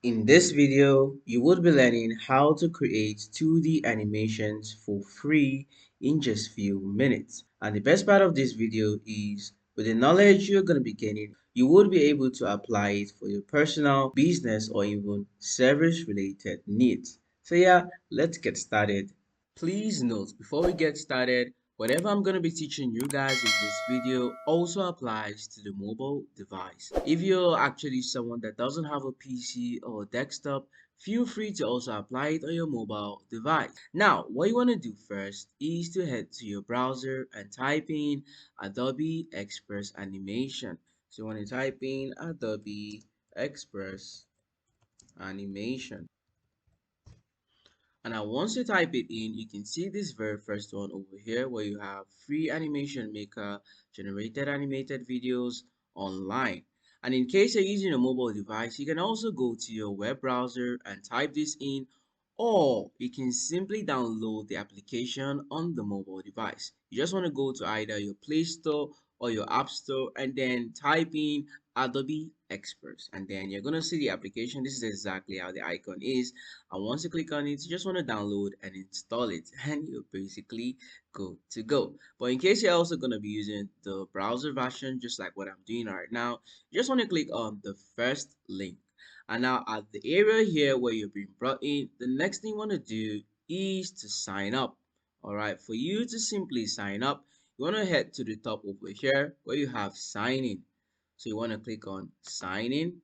In this video, you would be learning how to create 2D animations for free in just few minutes. And the best part of this video is with the knowledge you're going to be gaining, you would be able to apply it for your personal, business, or even service related needs. So yeah, let's get started. Please note before we get started, whatever I'm going to be teaching you guys in this video also applies to the mobile device. If you're actually someone that doesn't have a PC or desktop, feel free to also apply it on your mobile device. Now, what you want to do first is to head to your browser and type in Adobe Express Animation. So you want to type in Adobe Express Animation. And now once you type it in, you can see this very first one over here where you have free animation maker, generated animated videos online. And in case you're using a mobile device, you can also go to your web browser and type this in, or you can simply download the application on the mobile device. You just want to go to either your Play Store or your App Store and then type in Adobe Express, and then you're gonna see the application. This is exactly how the icon is, and once you click on it, you just want to download and install it, and you're basically good to go. But in case you're also going to be using the browser version, just like what I'm doing right now, you just want to click on the first link. And now at the area here where you're being brought in, the next thing you want to do is to sign up. All right, for you to simply sign up, you want to head to the top over here where you have sign in. So you want to click on sign in,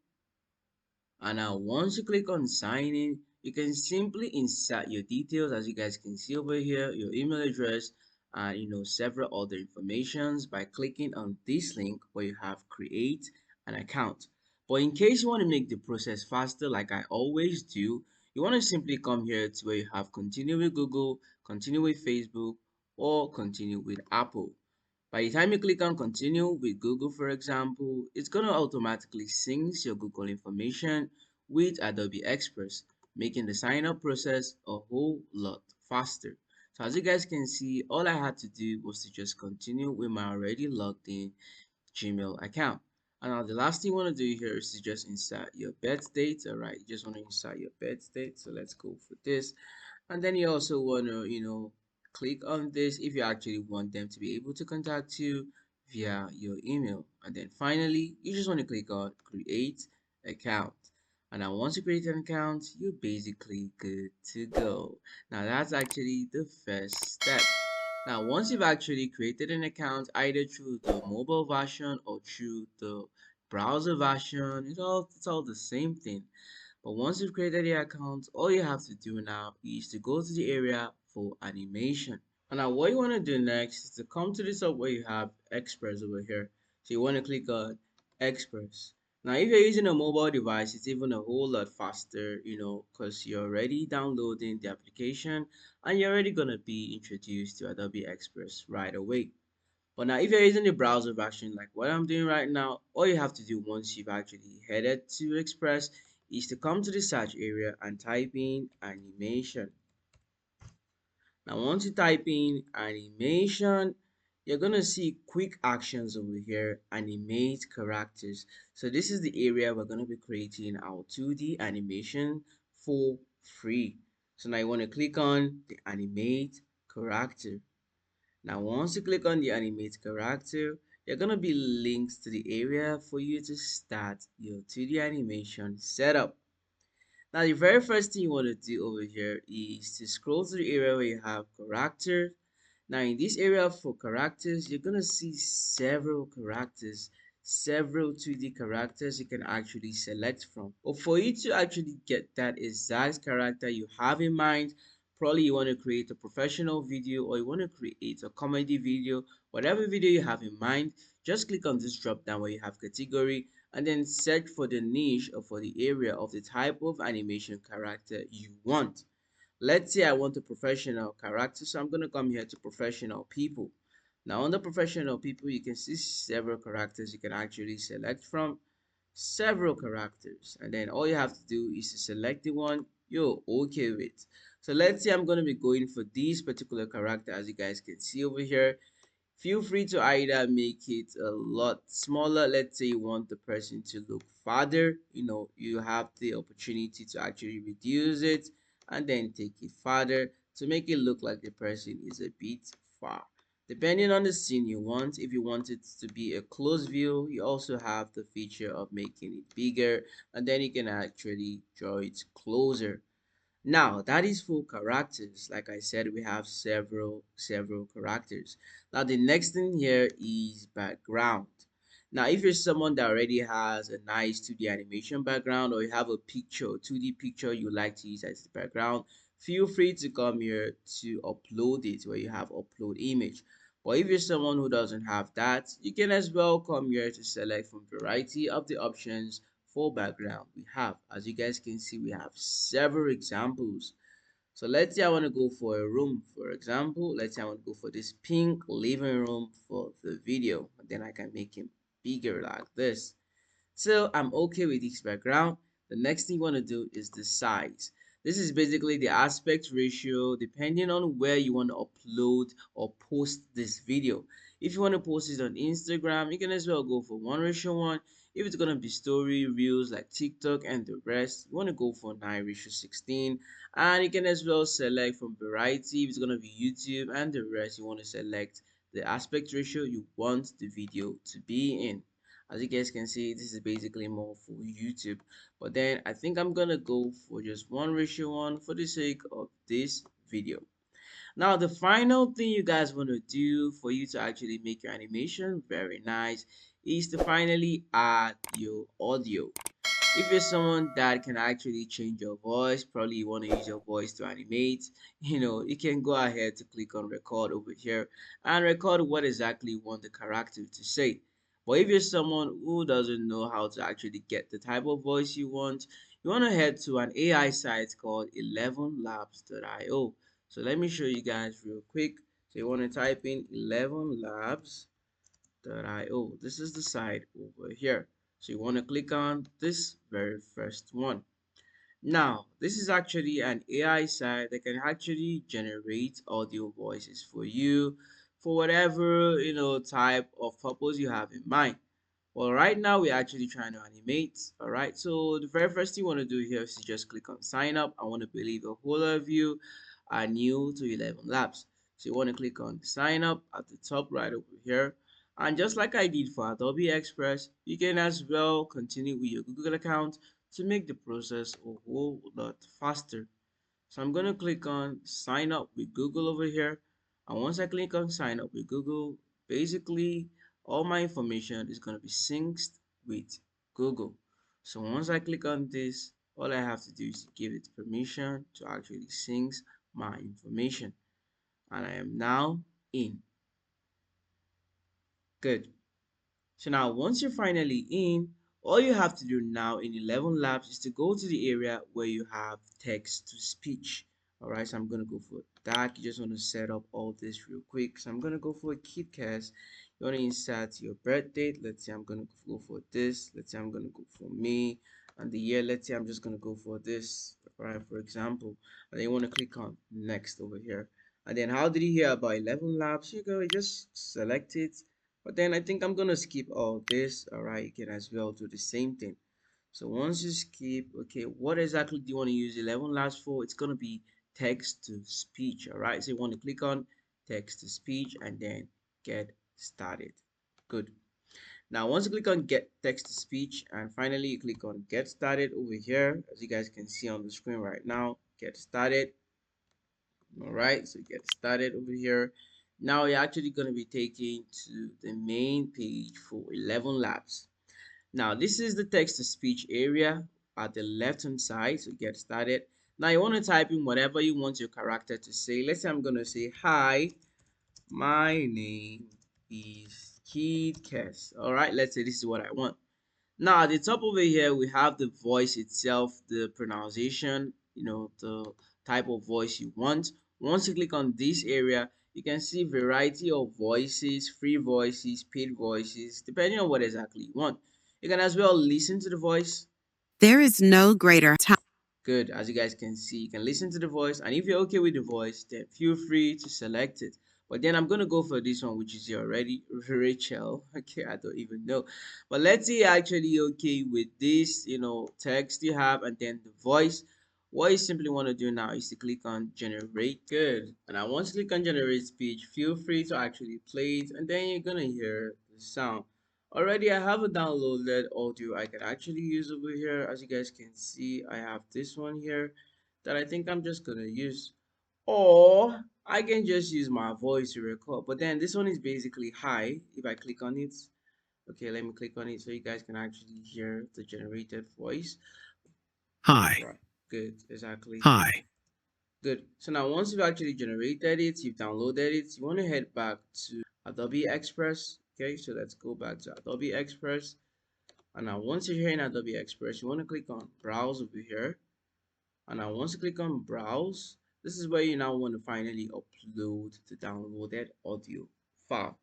and now once you click on sign in, you can simply insert your details, as you guys can see over here, your email address, and several other informations by clicking on this link where you have create an account. But in case you want to make the process faster, like I always do, you want to simply come here to where you have continue with Google, continue with Facebook, or continue with Apple. By the time you click on continue with Google, for example, it's going to automatically sync your Google information with Adobe Express, making the sign up process a whole lot faster. So as you guys can see, all I had to do was to just continue with my already logged in Gmail account. And now the last thing you want to do here is to just insert your birth date. All right, you just want to insert your birth date. So let's go for this. And then you also want to click on this if you actually want them to be able to contact you via your email. And then finally you just want to click on create account. And now once you create an account, you're basically good to go. Now that's actually the first step. Now once you've actually created an account either through the mobile version or through the browser version, it's all the same thing. But once you've created your account, all you have to do now is to go to the area for animation. And now what you want to do next is to come to this up where you have Express over here. So you want to click on Express. Now if you're using a mobile device, it's even a whole lot faster, because you're already downloading the application and you're already going to be introduced to Adobe Express right away. But now if you're using the browser version like what I'm doing right now, all you have to do once you've actually headed to Express is to come to the search area and type in animation. Now once you type in animation, you're gonna see quick actions over here, animate characters. So this is the area we're gonna be creating our 2D animation for free. So now you want to click on the animate character. Now once you click on the animate character, you're gonna be linked to the area for you to start your 2D animation setup. Now the very first thing you want to do over here is to scroll to the area where you have character. Now in this area for characters, you're gonna see several characters, several 2D characters you can actually select from. But for you to actually get that exact character you have in mind, probably you want to create a professional video or you want to create a comedy video, whatever video you have in mind, just click on this drop down where you have category and then search for the niche or for the area of the type of animation character you want. Let's say I want a professional character, so I'm going to come here to professional people. Now under professional people, you can see several characters you can actually select from, several characters, and then all you have to do is to select the one you're okay with. So let's say I'm going to be going for this particular character, as you guys can see over here. Feel free to either make it a lot smaller. Let's say you want the person to look farther, you have the opportunity to actually reduce it and then take it farther to make it look like the person is a bit far. Depending on the scene you want, if you want it to be a close view, you also have the feature of making it bigger, and then you can actually draw it closer. Now, that is for characters. Like I said, we have several characters. Now, the next thing here is background. Now, if you're someone that already has a nice 2D animation background, or you have a picture, 2D picture you like to use as the background, feel free to come here to upload it where you have upload image. But if you're someone who doesn't have that, you can as well come here to select from variety of the options for background we have. As you guys can see, we have several examples. So let's say I want to go for a room, for example. Let's say I want to go for this pink living room for the video. Then I can make it bigger like this. So I'm okay with this background. The next thing you want to do is the size. This is basically the aspect ratio depending on where you want to upload or post this video. If you want to post it on Instagram, you can as well go for 1:1. If it's going to be story, reels like TikTok and the rest, you want to go for 9:16. And you can as well select from variety. If it's going to be YouTube and the rest, you want to select the aspect ratio you want the video to be in. As you guys can see, this is basically more for YouTube, but then I think I'm gonna go for just 1:1 for the sake of this video. Now the final thing you guys want to do for you to actually make your animation very nice is to finally add your audio. If you're someone that can actually change your voice, probably you want to use your voice to animate, you can go ahead to click on record over here and record what exactly you want the character to say. But if you're someone who doesn't know how to actually get the type of voice you want to head to an AI site called 11labs.io. So let me show you guys real quick. So you want to type in 11labs.io. This is the site over here. So you want to click on this very first one. Now, this is actually an AI site that can actually generate audio voices for you for whatever, type of purpose you have in mind. Well, right now we're actually trying to animate. All right. So the very first thing you want to do here is just click on sign up. I want to believe a whole lot of you are new to 11 Labs. So you want to click on sign up at the top right over here. And just like I did for Adobe Express, you can as well continue with your Google account to make the process a whole lot faster. So I'm going to click on sign up with Google over here. And once I click on sign up with Google, basically all my information is going to be synced with Google. So once I click on this, all I have to do is give it permission to actually sync my information. And I am now in. Good. So now once you're finally in, all you have to do now in 11 Labs is to go to the area where you have text to speech. Alright, so I'm going to go for that. You just want to set up all this real quick. So I'm going to go for a KidCast. You want to insert your birth date. Let's say I'm going to go for this. Let's say I'm going to go for May. And the year, let's say I'm just going to go for this, alright, for example. And then you want to click on next over here. And then how did you hear about 11 Labs? You go, just select it, but then I think I'm gonna skip all this. All right, you can as well do the same thing. So once you skip, okay, what exactly do you want to use 11 labs for? It's gonna be text to speech. All right, so you want to click on text to speech and then get started. Good. Now once you click on get text to speech and finally you click on get started over here, as you guys can see on the screen right now, get started. All right, so get started over here. Now you're actually going to be taken to the main page for 11 labs. Now this is the text to speech area at the left hand side, so get started. Now you want to type in whatever you want your character to say. Let's say I'm going to say, hi, my name is Kid Kes. All right, let's say this is what I want. Now at the top over here, we have the voice itself, the pronunciation, the type of voice you want. Once you click on this area, you can see variety of voices, free voices, paid voices, depending on what exactly you want. You can as well listen to the voice. There is no greater time. Good, as you guys can see, you can listen to the voice, and if you're okay with the voice, then feel free to select it. But then I'm gonna go for this one, which is here already, Rachel. Okay, I don't even know, but let's say actually okay with this, text you have, and then the voice. What you simply want to do now is to click on generate. Good. And I once click on generate speech, feel free to actually play it, and then you're gonna hear the sound. Already, I have a downloaded audio I can actually use over here. As you guys can see, I have this one here that I think I'm just gonna use, or I can just use my voice to record. But then this one is basically high. If I click on it, okay, let me click on it so you guys can actually hear the generated voice. Hi. Right, good, exactly. Hi. Good. So now once you've actually generated it, you've downloaded it, you want to head back to Adobe Express. Okay, so let's go back to Adobe Express. And now once you're here in Adobe Express, you want to click on Browse over here. And now once you click on Browse, this is where you now want to finally upload the downloaded audio file.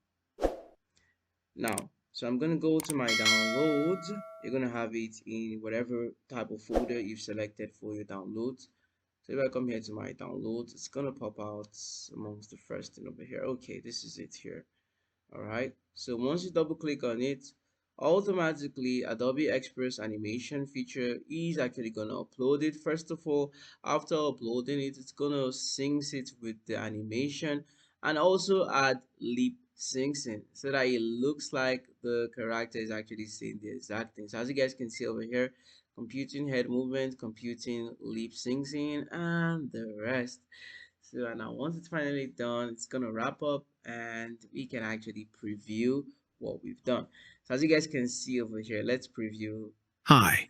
Now, so I'm going to go to my downloads. You're going to have it in whatever type of folder you've selected for your downloads. So if I come here to my downloads, it's gonna pop out amongst the first thing over here. Okay, this is it here. All right. So once you double click on it, automatically Adobe Express animation feature is actually gonna upload it. First of all, after uploading it, it's gonna sync it with the animation and also add lip syncing so that it looks like the character is actually saying the exact thing. So as you guys can see over here, computing head movement, computing lip syncing, and the rest. So now once it's finally done, it's gonna wrap up and we can actually preview what we've done. So as you guys can see over here, let's preview. Hi.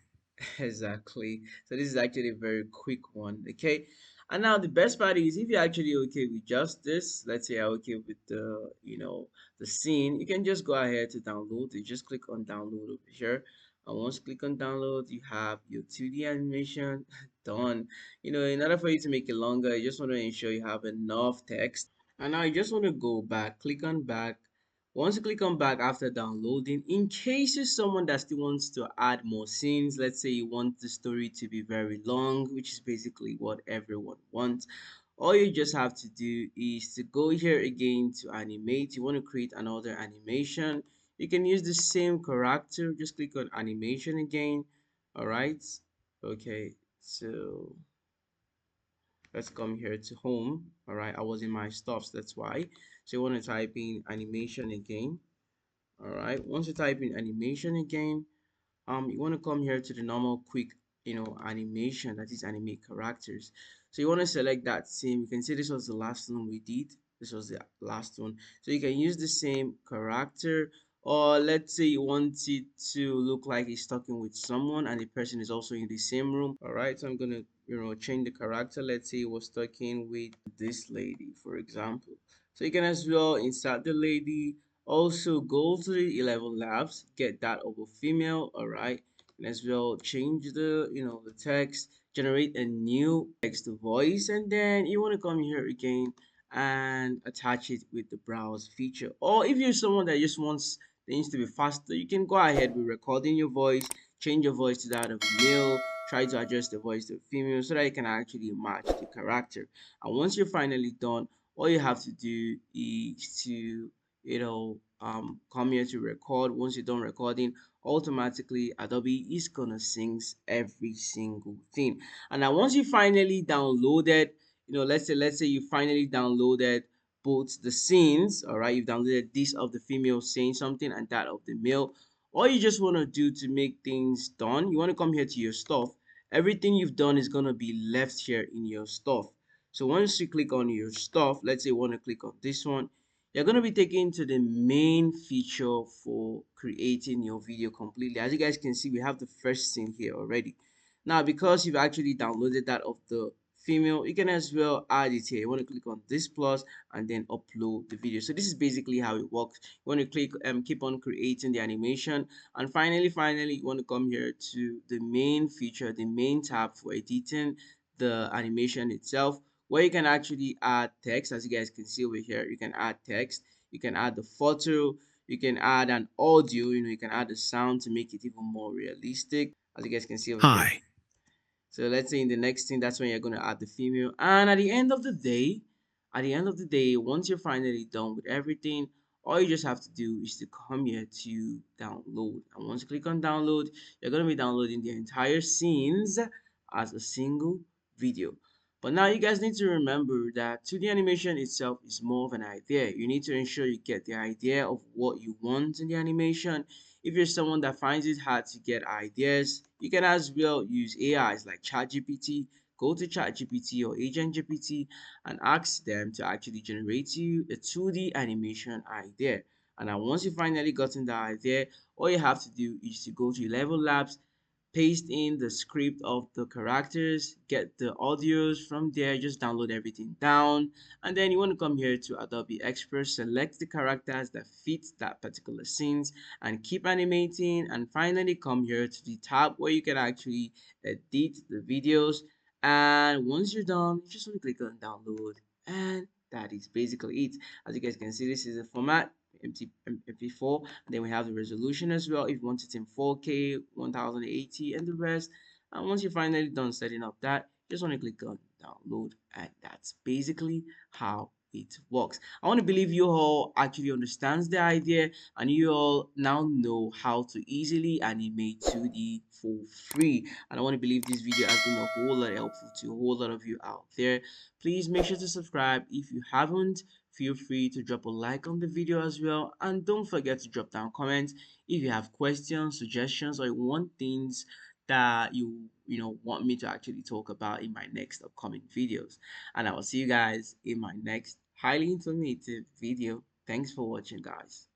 Exactly. So this is actually a very quick one, okay? And now the best part is if you're actually okay with just this, let's say you're okay with the scene, you can just go ahead to download. You just click on download over here. And once you click on download, you have your 2D animation done. In order for you to make it longer, you just want to ensure you have enough text. And now you just want to go back, click on back. Once you click on back after downloading, in case you're someone that still wants to add more scenes, let's say you want the story to be very long, which is basically what everyone wants, all you just have to do is to go here again to animate. You want to create another animation. You can use the same character, just click on animation again. All right. Okay, so let's come here to home. All right, I was in my stuffs, that's why. So you want to type in animation again. All right, once you type in animation again, you want to come here to the normal quick animation, that is animate characters. So you want to select that same. You can see this was the last one we did. This was the last one, so you can use the same character, or let's say you want it to look like he's talking with someone and the person is also in the same room. All right, so I'm gonna change the character. Let's say he was talking with this lady, for example. So you can as well insert the lady. Also go to the 11 labs, get that over female. All right, and as well change the text, generate a new text to voice, and then you want to come here again and attach it with the browse feature. Or if you're someone that just wants things to be faster, you can go ahead with recording your voice, change your voice to that of a male, try to adjust the voice to female so that it can actually match the character. And once you're finally done, all you have to do is to come here to record. Once you're done recording, automatically Adobe is gonna sync every single thing. And now once you finally downloaded, let's say you finally downloaded both the scenes. All right, you've downloaded this of the female saying something and that of the male. All you just want to do to make things done, you want to come here to your stuff. Everything you've done is gonna be left here in your stuff. So once you click on your stuff, let's say you want to click on this one, you're going to be taken to the main feature for creating your video completely. As you guys can see, we have the first scene here already. Now because you've actually downloaded that of the female, you can as well add it here. You want to click on this plus and then upload the video. So this is basically how it works. You want to click keep on creating the animation, and finally you want to come here to the main feature, the main tab for editing the animation itself, where you can actually add text. As you guys can see over here, you can add text, you can add the photo, you can add an audio, you can add the sound to make it even more realistic, as you guys can see over here. Hi. So let's say in the next thing, that's when you're going to add the female. And at the end of the day, At the end of the day, once you're finally done with everything, all you just have to do is to come here to download. And once you click on download, you're going to be downloading the entire scenes as a single video. But now you guys need to remember that 2D animation itself is more of an idea. You need to ensure you get the idea of what you want in the animation. If you're someone that finds it hard to get ideas, you can as well use AIs like ChatGPT. Go to ChatGPT or Agent GPT and ask them to actually generate you a 2D animation idea. And then once you finally gotten the idea, all you have to do is to go to Level Labs, paste in the script of the characters, get the audios from there, just download everything down, and then you want to come here to Adobe Express, select the characters that fit that particular scenes, and keep animating, and finally come here to the tab where you can actually edit the videos. And once you're done, you just want to click on download, and that is basically it. As you guys can see, this is the format. MP4, and then we have the resolution as well if you want it in 4K 1080 and the rest. And once you're finally done setting up that, you just want to click on download, and that's basically how it works. I want to believe you all actually understands the idea and you all now know how to easily animate 2D for free. And I want to believe this video has been a whole lot helpful to a whole lot of you out there. Please make sure to subscribe if you haven't. Feel free to drop a like on the video as well, and don't forget to drop down comments if you have questions, suggestions, or you want things that you want me to actually talk about in my next upcoming videos. And I will see you guys in my next highly informative video. Thanks for watching, guys.